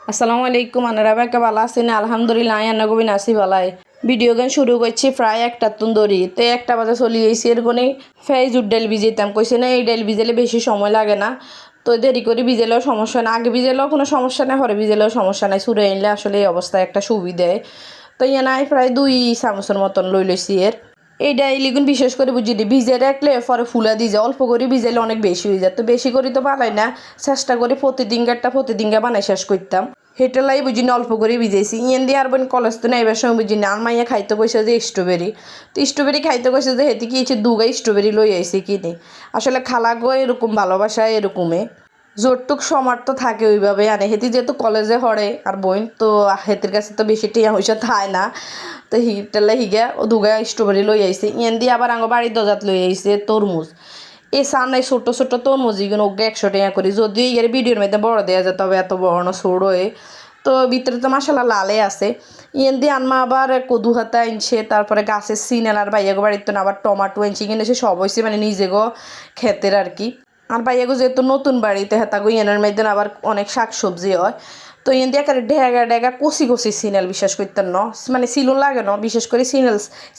আসসালামু আলাইকুম আনারাবাকে ভালো আছেন আলহামদুলিল্লাহ আন্না কবি নাসি বালাই ভিডিও গান শুরু করছি প্রায় একটা ধরি তো একটা বাজে চলি গেছি এর কোনে ফেজুর ডাল ভিজাইতাম কইছে না এই ডাল ভিজালে বেশি সময় লাগে না তো দেরি করে ভিজেলেও সমস্যা না আগে ভিজেলেও কোনো সমস্যা নাই পরে ভিজেলেও সমস্যা নাই সুরে আনলে আসলে এই অবস্থায় একটা সুবিধা তো ইয়ে নাই প্রায় 2 চামচের মতন লই লইছি এর এই ডাইলিগুন বিশেষ করে বুঝিনি ভিজে রাখলে পরে ফুলা দিয়ে যায় অল্প করে ভিজাইলে অনেক বেশি হয়ে যায় তো বেশি করে তো বানাই না চেষ্টা করে প্রতিদিনকার বানাই শেষ করতাম হেটেলাই বুঝিনি অল্প করে ভিজাইছি ইয়েন দিয়ে আর বোন কলেজ তো নেবার সময় বুঝিনি আর মাইয়া খাইতে কইছে যে স্ট্রবেরি তো স্ট্রবেরি খাইতে কইছে যে হেতে কি দুগাই স্ট্রবেরি লই আইছি কিনে আসলে খালাগো এরকম ভালোবাসা এরকমে জোরটুক সমর্থ থাকে ওইভাবে আনে হেতি যেহেতু কলেজে পড়ে আর বোন তো হেতির কাছে তো বেশি টিয়া হইসা থায় না তো হিটেলে হিগে ও দুগা স্ট্রবেরি লই আইছে ইয়েন দিয়ে আবার আঙ্গ বাড়ির দজাত লই আইছে তরমুজ এই সামনে ছোট ছোট তরমুজ এগুলো ওকে 100 টাকা করি যদিও এর ভিডিওর মধ্যে বড় দেওয়া যায় তবে এত বড় না ছোট হয়ে তো ভিতরে তো মাসাল্লাহ লালে আছে ইয়েন দিয়ে আনমা আবার কদু হাতা আনছে তারপরে গাছের সিনেল আর বাইয়াগো বাড়িতে আবার টমাটো আনছে কিনেছে সব হয়েছে মানে নিজে গো ক্ষেতের আর কি আর বাইয়াগো যেহেতু নতুন বাড়িতে হেতাগো ইয়েনের মধ্যে আবার অনেক শাক সবজি হয় তো ইয়েন দিয়ে একেবারে ডেগা ডেগা কষি কষি সিনেল বিশ্বাস করতেন ন মানে সিলুন লাগে না বিশেষ করে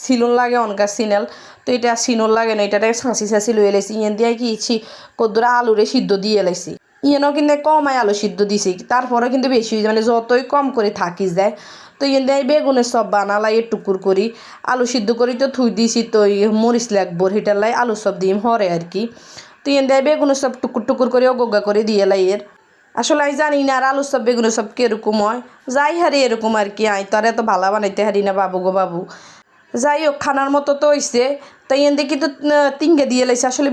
সিলুন লাগে অনকা সিনেল তো এটা সিনুন লাগে না এটাতে ছাঁচি ছাঁচি লয়ে এলাইছি ইয়েন দিয়ে কি ইচ্ছি কদ্দুরা আলুরে সিদ্ধ দিয়ে এলাইছি ইয়েনও কিন্তু কমায় আলু সিদ্ধ দিছি তারপরেও কিন্তু বেশি হয়ে যায় মানে যতই কম করে থাকি যায় তো ইয়েন দিয়ে বেগুনের সব বানালাই টুকুর করি আলু সিদ্ধ করি তো থুই দিছি তো মরিচ লাগবো হিটার আলু সব দিম হরে আর কি তো ইয়েন দিয়ে বেগুনের সব টুকুর টুকুর করে অগোগা করে দিয়ে লাই এর আসলে আমি জানি না আর আলুর সব বেগুনের সব কিরকম হয় যাই হারি এরকম আর কি আই তো আর এত ভালো বানাইতে হারি না বাবু গো বাবু যাই হোক খানার মতো তো হইছে তাই এন দেখি তো তিনগে দিয়ে লাইছে আসলে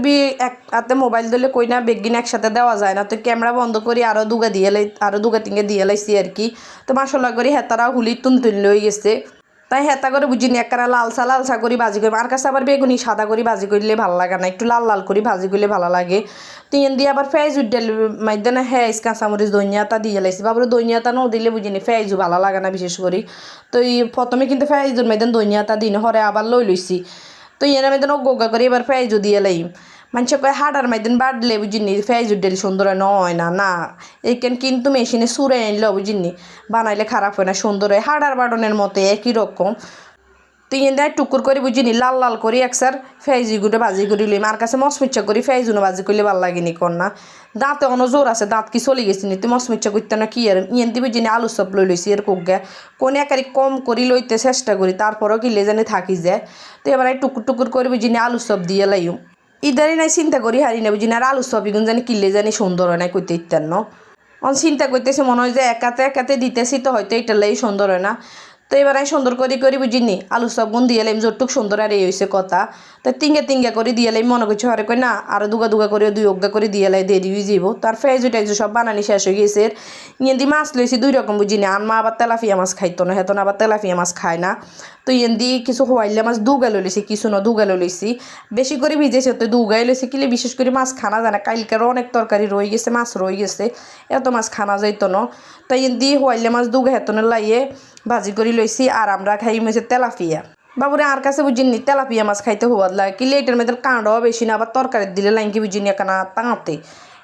এক হাতে মোবাইল দিলে কই না বেগিন একসাথে দেওয়া যায় না তো ক্যামেরা বন্ধ করি আরও দুগা দিয়ে আরও দুগা তিনগে দিয়ে লাইছি আর কি তো মাসাল্লাহ করি হেতারা হুলি তুন লই গেছে তাই হেতা করে বুঝিনি একবারে লালসা করে ভাজি করি আর কাছে আবার বেগুনি সাদা করে ভাজি করলে ভালো লাগে না একটু লাল লাল করে ভাজি করলে ভালো লাগে তিন দিয়ে আবার ফেজ উড্ডেল মাইদে না হ্যাঁ কাঁচামরিচ দইনিয়াতা দিয়ে লাইছি বাবুরে দইনিয়াতা ন দিলে বুঝিনি ফেজও ভালো লাগে না বিশেষ করে তো এই প্রথমে কিন্তু ফেজুর মাইদেন দইনিয়াতা দিন হরে আবার লই লইছি তো ইয়ের মাইদেন গোগা করে এবার ফেজও দিয়ে লাইম মানুষ কয় হাডার মাইদিন বাড়লে বুঝিনি ফেজ উড্ডেল সুন্দর হয় না এইখান কিন্তু মেশিনে সুরে আনলেও বুঝিনি বানাইলে খারাপ হয় না সুন্দর হয় হাডার বাটনের মতো একই রকম তো ইয়ে দেয় টুকুর করে বুঝিনি লাল লাল করি একসার ফেজিগুলো ভাজি করি লইম আর কাছে মশমিচ্ছা করি ফেজুনো ভাজি করলে ভালো লাগেনি কর না দাঁতে অন্য জোর আছে দাঁত কি চলে গেছি নি তুই মশমিচ্ছা করতে না কি আর ইয়ে দিয়ে বুঝিনি আলু সব লই লইছি এর কোগা কোন একারি কম করি লইতে চেষ্টা করি তারপরেও কিলে জানি থাকি যায় তো এবার টুকুর করে বুঝিনি আলু সব দিয়ে লাইম ইদারি নাই চিন্তা করি হারি না বুঝিনি আর আলু সব ইগুন জানি কিলে জানি সুন্দর হয় না কইতে ইত্যান চিন্তা করতেছে মনে হয় যে একাতে দিতেছি তো হয়তো এটা লাই সুন্দর হয় না তো এবার আমি সুন্দর করে বুঝিনি আলু সব গুণ দিয়ে লাইম যতটুক সুন্দর আর এই হয়েছে কথা তো তিঙ্গা করে দিয়ে লাইম মনে করছি হরে কই না আরও দুগা করে 2 করে দিয়ে লাই দেরি হয়ে যাব তার ফেজু টেজু সব বানানি শেষ হয়ে গেছে ইয়ে দিয়ে মাছ লইছি 2 রকম বুঝিনি আনমা আবার তেলাপিয়া মাছ খাইতো না হেতন আবার তেলাপিয়া মাছ খায় না তো ইয়েন দিয়ে কিছু হওয়াইলে মাছ দুগা লইছি কিছু না দুগা লইছি বেশি করে ভিজেছে তো দুগাই লইছি কিলে বিশেষ করে মাছ খানা যায় না কালকেরও অনেক তরকারি রয়ে গেছে মাছ রয়ে গেছে এত মাছ খানা যাইতো না তাই ইয়েন দিয়ে হওয়াইলে মাছ দুগা হেতনের লাইয়ে ভাজি করে লইছি আর আমরা খাই মেছে তেলাপিয়া বাবুরে আর কাছে বুঝিনি তেলাপিয়া মাছ খাইতে হওয়ার লাগে কি লেটের মধ্যে কাঁড়ও বেশি না আবার তরকারি দিলে লাইনকি বুঝিনি একানা তাঁতে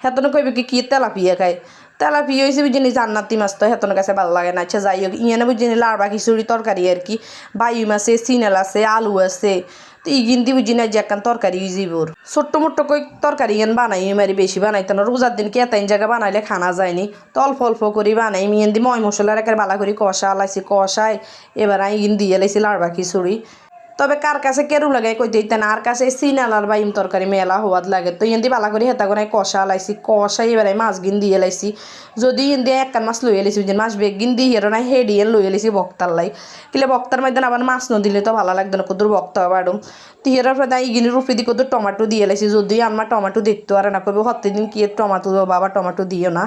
হেতনে কইবে কি তেলাপিয়া খায় তেলাপিয়া হয়েছে বুঝিনি জান্নাতি মাছ তো হেতনের কাছে ভালো লাগে না আচ্ছা যাই হোক ইয়ে বুঝিনি লাড়বা খিচুড়ি তরকারি আর কি বায়ু আছে সিনেল আছে আলু আছে তো ইগিন দি বুঝি না যে একখান তরকারি ইজিবোর ছোট্ট মোট্ট কই তরকারি ইয়েন বানাই মারি বেশি বানাইতো না রোজার দিন কি এতাইন জায়গা বানাইলে খানা যায়নি তো অল্প করে বানাই মিয়েন দি ময় মশলার একের বালা করে কষাই এবার আমি ইগিন দিয়ে লাইছি লাড়বা খিচুড়ি তবে কার কাছে কেরু লাগে কই দিতে না আর কাছে সিনালার বাইম তরকারি মেলা হওয়ার লাগে তো ইন্দি বালা করে হেতা করে কষাই এবার মাছ গিন দিয়ে লাইছি যদি ইন্দি একখান মাছ লইয়ে লাইছি যে মাছ বেগিন দিয়ে হেরো না হেডিয়ে লইয়ে লাইছি বক্তার লাই কিলে বক্তার মধ্যে আবার মাছ ন দিলে তো ভালো লাগতো না কদুর বক্তা বাড়ুম তিহেরার পরে তাই ইগিনি রুপি দি কদুর টমাটো দিয়ে লাইছি যদি আমার টমাটো দেখতে আর না করবো হতে দিন কি টমাটো বাবা টমাটো দিও না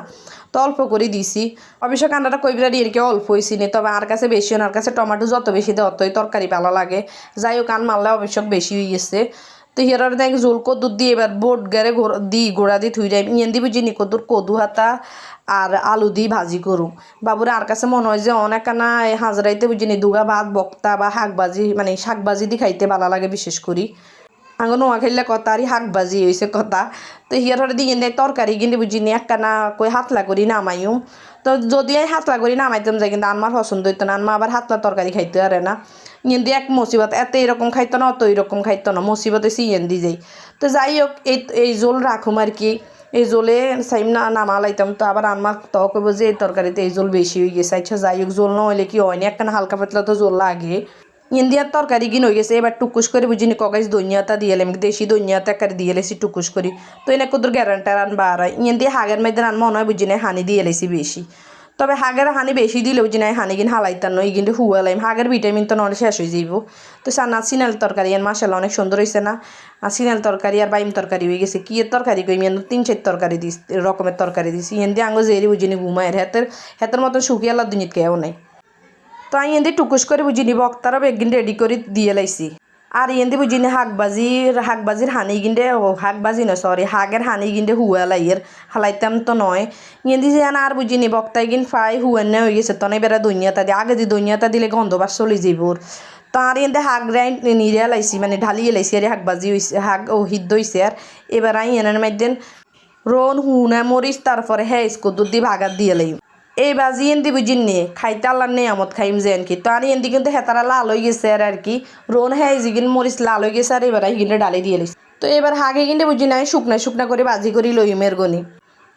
তো অল্প করে দিছি অবশ্য কান্নাটা কইবিরা দিয়ে অল্প হয়েছি নি তবে আর কাছে বেশি আর কাছে টমাটো যত বেশি দেয় অতই তরকারি ভালো লাগে যাই হোক কান মারলে অবশ্য বেশি হয়ে গেছে তো হিয়ার দেখ জোল কদুর দিয়ে এবার বোট গেড়ে গোড়া দিয়ে থুই যাই ইয়েন দিবি যিনি কদুর কদু হাতা আর আলু দিয়ে ভাজি করুম বাবুরে আর কাছে মনে হয় যে অনেক না হাজরাইতে বুঝিনি দুগা ভাত বক্তা বা শাক ভাজি দিয়ে খাইতে ভালো লাগে বিশেষ করি আঙো নোয়া খেললে কথা আর শাক ভাজি হয়েছে কথা তো হিয়ার দিয়ে দেয় তরকারি কিন্তু বুঝিনি একখানা কই হাতলা করি নামাইও তো যদি আমি হাতলা করি নামাইতাম যাই কিন্তু আমার পছন্দ হইতো না, আনমা আবার হাতলা তরকারি খাইতে পারে না। কিন্তু এক মুসিবত, এত এরকম খাইতো না অত এরকম খাইতো না, মুসিবতে সিএন দি যাই। তো যাই হোক এই জোল রাখুম আর কি, এই জোলে সাইম না নামা লাইতাম। তো আবার আনমা তো কইব যে এই তরকারিতে এই জোল বেশি হয়ে গেছে। আচ্ছা যাই হোক, জোল না হইলে কি হয়নি, একখানা হালকা পাতলা তো জোল লাগে। ইন্ডিয়ার তরকারি কিন হয়ে গেছে, এবার টুকুস করে বুঝিনি কগাইজ দইনিয়াতা দিয়ে এলাম, দেশি দইনিয়াতা একারে দিয়ে এলেছি টুকুস করি। তো এনে কুদুর গ্যারান্টার আন বাড়াই দিয়ে হাগের মধ্যে রান মনে হয় বুঝিনি হানি দিয়ে এলেছি বেশি। তবে হাগের হানি বেশি দিলে বুঝিনি হানি কিন হালাইতাম নয়, কিন্তু হুয়ালাইম হাগের ভিটামিন তো নলে শেষ হয়ে যাইব। তো সানা সিনাল তরকারি আর মাসাল্লাহ অনেক সুন্দর হয়েছে না। আর সিনাল তরকারি আর বাইম তরকারি হয়ে গেছে। কি এর তরকারি কই মিয়ান 3-4 তরকারি দিস রকমের তরকারি দিছি, দিয়ে আঙ্গো জেরি বুঝিনি ঘুমায় হেতের মতন শুকিয়ে আল্লাহ দুনিত কেউ নাই। তো আমি এদি টুকুস করে বুঝিনি বক্তারও বেগিন রেডি করে দিয়ে লাইছি। আর ইয়েন্দি বুঝিনি হাঁকবাজির হানি গিন্ডে হাঁকবাজি নয় সরি হাগের হানি গিন্ডে হুয়া লাইয়ের হালাইতাম তো নয়। ইয়েন্দি যে আর বুঝিনি বক্তাই গিন ফ্রাই হুয়ান্নে হয়ে গেছে, তো বেড়া দইনিয়াতা দিয়ে আগে যে দইনিয়াতা দিলে গন্ধবাস চলে যাইবর। তো আর ইয়েন্দি হাঁক গ্রাইন্ড নিরিয়া লাইছি, মানে ঢালিয়ে লাইছি আর হাঁকবাজি হয়েছে হিদ্ধ হয়েছে। আর এবার আই এনার মধ্যে রোন হুনা মরিচ তারপরে হ্যাঁ দুধ দিয়ে ভাগার দিয়ে লাই। এই বাজি এন্দি বুঝিন নিয়ে খাইতে আল্লাহর নিয়ামত খাইম যে কি। তো আর এন্দি কিন্তু হেতারা লাল হয়ে গেছে আর কি, রোন হ্যাঁ জিগিন মরিচ লাল হয়ে গেছে। আর এবার হিগিনে ডালি দিয়ে লিস। তো এবার হাগে কিন্তু বুঝি নাই শুকনা করে বাজি করি লইমের গনি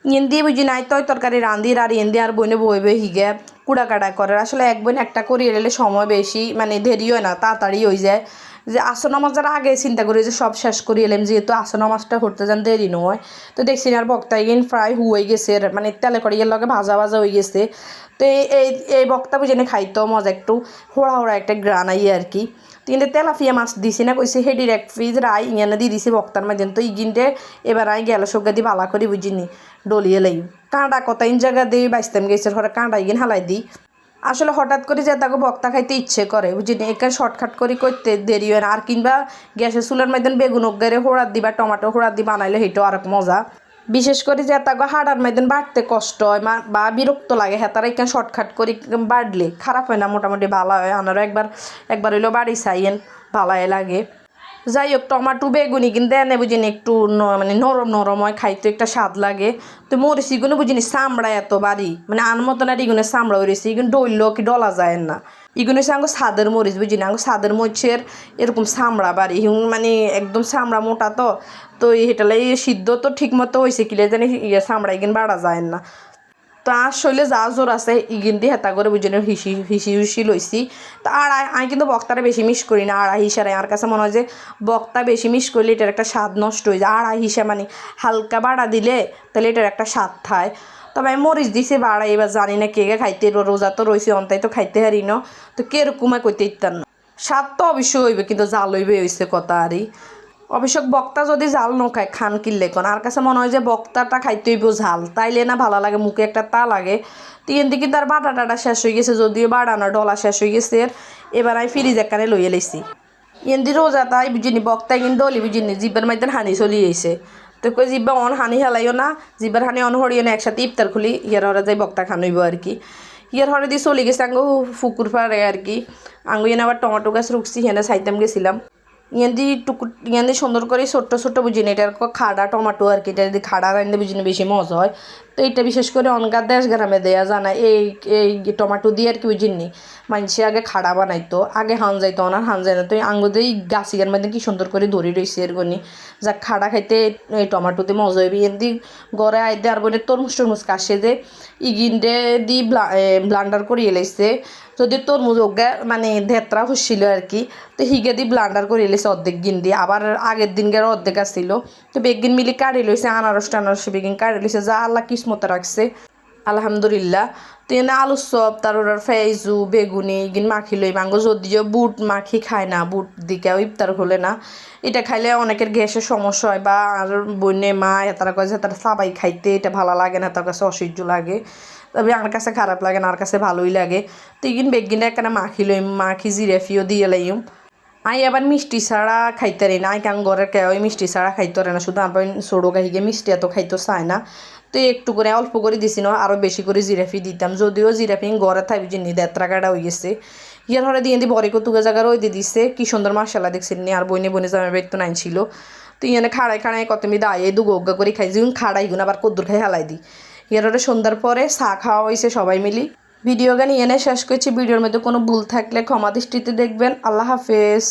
ইন্দি বুঝি নাই তয় তরকারি রান্দির। আর ইন্দি আর বইনে বই হিগে কুড়া কাটা করে। আসলে এক বোন একটা করি এলে সময় বেশি মানে দেরি হয় না, তাড়াতাড়ি হয়ে যায়। যে আসর নামাজের আগে চিন্তা করি যে সব শেষ করি এলাম, যেহেতু আসর নামাজটা করতে যান দেরি নয়। তো দেখছি আর বক্তা গিন ফ্রাই হয়ে গেছে, মানে তেলে করে এর লগে ভাজা হয়ে গেছে। তো এই এই বক্তা বুঝে খাইতেও মজা, একটু হোড়া একটা গ্রান আই আর কি। কিন্তু তেলাফিয়া মাছ দিছি না কইছে হেডির এক ফ্রিজ রাই ইয়ানা দিয়ে দিছি বক্তার মাঝে। তো ইগিনটে এবার আই গেল সজ্ঞা দিয়ে ভালা করি বুঝিনি ডলিয়ে লাই কাঁটা কত ইন জায়গা দিয়ে বাইসতাম গেছে ঘরে কাঁটা ইগিন হালাই দিই। আসলে হঠাৎ করে যে তাকে বক্তা খাইতে ইচ্ছে করে বুঝিনি, এখানে শর্টকাট করে করতে দেরি হয় না। আর কিংবা গ্যাসের চুলার মধ্যে বেগুন গেড়ে হোড়ার দিবা টমাটো হোড়ার দিয়ে বানাইলে সেটাও আর মজা। বিশেষ করে যে তাকে হাড়ার মধ্যে বাড়তে কষ্ট হয় বা বিরক্ত লাগে, হ্যাঁ তারা এখানে শর্টকাট করে বাড়লে খারাপ হয় না, মোটামুটি ভালো হয়। আনারও একবার হইলেও বাড়ি চাইয়েন ভালাই লাগে। যাই হোক টমাটো বেগুনি কিন্তু এনে বুঝিনি একটু মানে নরম হয়, খাইতে একটা স্বাদ লাগে। তো মরিচ ইগুলো বুঝিনি চামড়া এত বাড়ি, মানে আন মতন আর ইগুলো চামড়া হয়েছে, ইগুলো ডইলেও কি ডলা যায় না। ইগুলো হচ্ছে আঙ্গো ছাদের মরিচ বুঝিনি, আঙ্গো ছাদের মরিচের এরকম চামড়া বাড়ি মানে একদম চামড়া মোটা। তো এটালাই সিদ্ধ তো ঠিক মতো হয়েছে কিলে জানি চামড়া ইগিন বাড়া যায় না। তো আর শৈলে যা জোর আছে ইগিন দিয়ে হেতা করে বুঝিনি হিসি লইছি। তো আর আমি কিন্তু বক্তাটা বেশি মিস করি না আড়াই হিসারে। আমার কাছে মনে হয় যে বক্তা বেশি মিস করলে এটার একটা স্বাদ নষ্ট হয়ে যায়। আড়াই হিসা মানে হালকা বাড়া দিলে তাহলে এটার একটা স্বাদ থায়। তবে আমি মরিচ দিছি বাড়া, এবার জানি না কে খাইতে রোজা তো রয়েছে অন্তাই তো খাইতে হারি না। তো কেরকমা করতে ইত্যান না, স্বাদ তো অবশ্যই হইবে কিন্তু জাল হইবে হয়েছে কথা আরই। অবশ্য বক্তা যদি জাল নখায় খান কিনলে কোন আর কাছে মনে হয় যে বক্তাটা খাইতে হইব ঝাল, তাইলে না ভালো লাগে, মুখে একটা তা লাগে। তিন দিকে তার বাটাটা শেষ হয়ে গেছে, যদিও বাড়ানো ডলা শেষ হয়ে গেছে। এবার আমি ফ্রিজ একখানে লইয়ে লাইছি। এন্দি রোজা তাই বুঝিনি বক্তাই কিন্তু ডলি বুঝিনি জিব্বার মাইতেন হানি চলি আইছে। তো কই জিব্বা অন হানি হেলাইও না, জিব্বার হানি অন হরিও না, একসাথে ইফতার খুলি ইয়ার হরে যাই বক্তা খানইব আর কি। ইয়ার হরে দিয়ে চলে গেছে আঙ্গো ফুকুর পাড়ে আর কি। আঙ্গু এনে আবার টমেটো গাছ রুখছি, হেনে সাইতাম গেছিলাম। ইয়ান্দি সুন্দর করে ছোট্ট বুঝিনি এটার খাড়া টমাটো আর কি, এটা যদি খাড়া রাখলে বুঝিনি বেশি মজা হয়। তো এটা বিশেষ করে অনগার দেশ গ্রামে দেয়া জানা এই টমাটো দিয়ে আর কি বুঝিনি মানুষে আগে খাড়া বানাইতো, আগে হান যাইতো না হান যায় না। তো আঙ্গুদের গাছিগার মধ্যে কি সুন্দর করে ধরে রয়েছে এর গনি যা খাড়া খাইতে এই টমাটোতে মজা হইবি। এমনি গড়ে আইদে আর বোনের তরমুজ কাশে যে ইগিনডে দি ব্লান্ডার করে এলাইছে। যদি তরমুজ ওগা মানে ধেত্রা হচ্ছিল আর কি, তো হিগে দি ব্লান্ডার করে এলেছে অর্ধেক গিন দিয়ে, আবার আগের দিনকার অর্ধেক আসছিল। তো বেগিন মিলি কাড়ি লইছে আনারস বেগিন কাড়ি লইছে, যা আল্লাহ কিসমতে রাখছে আলহামদুলিল্লাহ। তো এনে আলুর চপ তারপর ফেজু বেগুনি ইগিন মাখি লই মাঙ্গো, যদিও বুট মাখি খায় না, বুট দিকেও ইফতার হলে না। এটা খাইলে অনেকের গ্যাসের সমস্যা হয়, বা আর বন্যে মা তারা কাছে তারা সবাই খাইতে এটা ভালো লাগে না, তার কাছে অসহ্য লাগে। তবে আমার কাছে খারাপ লাগে না, আর কাছে ভালোই লাগে। তো ইগিন বেগিনটা একখানে মাখি জিরেফিও দিয়ে লাইম। আই আবার মিষ্টি ছাড়া খাইতে রে না, আই কান ঘরের কেউ মিষ্টি ছাড়া খাইতে রে না, শুধু আমার ছোটো গাহিকে মিষ্টি এত খাইতে চায় না। তো একটু করে অল্প করে দিছি না, আরও বেশি করে জিরাফি দিতাম, যদিও জিরাফি ঘরে থাকবি জিনি দেড় কাটা হয়ে গেছে। ইয়ার হরে দিয়ে বরে কতুকে জায়গার ওই দিয়ে দিচ্ছে কি সুন্দর মাসালা দেখছেন নি। আর বনে জামাই বেতন আনছিল। তো ইয়ানে খাড়াই কত মি দায় দুগো করে খাই, যেমন খাড়াই গুণ আবার কদ্দুর খাই হেলাই দিই। এররে সন্ধ্যার পরে চা খাওয়া হয়েছে সবাই মিলি। ভিডিও গান এনে শেষ করছি। ভিডিওর মধ্যে কোনো ভুল থাকলে ক্ষমা দৃষ্টিতে দেখবেন। আল্লাহ হাফেজ।